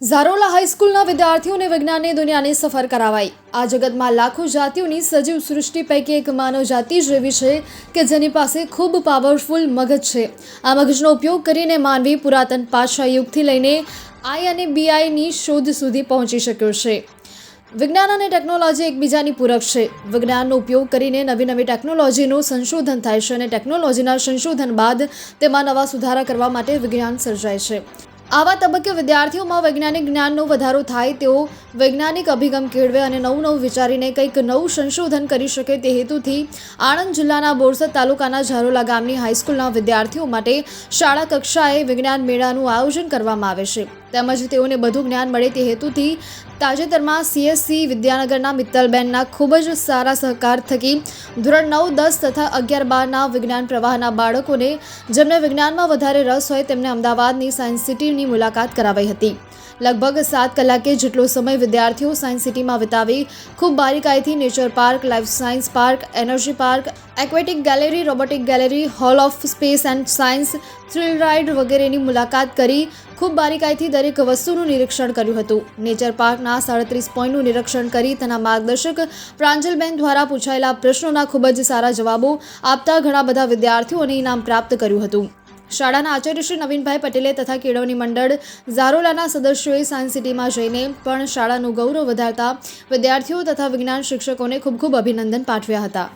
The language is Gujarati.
ઝારોલા હાઈસ્કૂલના વિદ્યાર્થીઓને વિજ્ઞાનની દુનિયાની સફર કરાવાઈ। આ જગતમાં લાખો જાતિઓની સજીવ સૃષ્ટિ પૈકી એક માનવ જાતિ જ એવી છે કે જેની પાસે ખૂબ પાવરફુલ મગજ છે। આ મગજનો ઉપયોગ કરીને માનવી પુરાતન પાછા યુગથી લઈને આઈ અને બીઆઈની શોધ સુધી પહોંચી શક્યો છે। વિજ્ઞાન અને ટેકનોલોજી એકબીજાની પૂરક છે। વિજ્ઞાનનો ઉપયોગ કરીને નવી નવી ટેકનોલોજીનું સંશોધન થાય છે અને ટેકનોલોજીના સંશોધન બાદ તેમાં નવા સુધારા કરવા માટે વિજ્ઞાન સર્જાય છે। આવા તબક્કે વિદ્યાર્થીઓમાં વૈજ્ઞાનિક જ્ઞાનનો વધારો થાય, તેઓ વૈજ્ઞાનિક અભિગમ કેળવે અને નવું વિચારીને કંઈક નવું સંશોધન કરી શકે તે હેતુથી આણંદ જિલ્લાના બોરસદ તાલુકાના ઝારોલા ગામની હાઈસ્કૂલના વિદ્યાર્થીઓ માટે શાળા કક્ષાએ વિજ્ઞાન મેળાનું આયોજન કરવામાં આવે છે। તેમજ તેઓને બધું જ્ઞાન મળે તે હેતુથી તાજેતરમાં CSC વિદ્યાનગરના મિત્તલબેનના ખૂબ જ સારા સહકાર થકી ધોરણ 9, 10 તથા 11, 12ના વિજ્ઞાન પ્રવાહના બાળકોને જેમને વિજ્ઞાનમાં વધારે રસ હોય તેમને અમદાવાદની સાયન્સ સિટીની મુલાકાત કરાવાઈ હતી। લગભગ 7 કલાકે જેટલો સમય વિદ્યાર્થીઓ સાયન્સ સિટીમાં વિતાવી ખૂબ બારીકાઈથી nature park, life science park, energy park, aquatic gallery, robotic gallery, hall of space and science, thrill ride વગેરેની મુલાકાત કરી ખૂબ બારીકાઈથી દરેક વસ્તુનું નિરીક્ષણ કર્યું હતું। નેચર પાર્કના 37 પોઈન્ટનું નિરીક્ષણ કરી તેના માર્ગદર્શક પ્રાંજલબેન દ્વારા પૂછાયેલા પ્રશ્નોના ખૂબ જ સારા જવાબો આપતા ઘણા બધા વિદ્યાર્થીઓને ઇનામ પ્રાપ્ત કર્યું હતું। શાળાના આચાર્ય શ્રી નવીનભાઈ પટેલે તથા કેળવણી મંડળ ઝારોલાના સદસ્યોએ સાયન્સ સિટીમાં જઈને પણ શાળાનું ગૌરવ વધારતા વિદ્યાર્થીઓ તથા વિજ્ઞાન શિક્ષકોને ખૂબ ખૂબ અભિનંદન પાઠવ્યા હતા।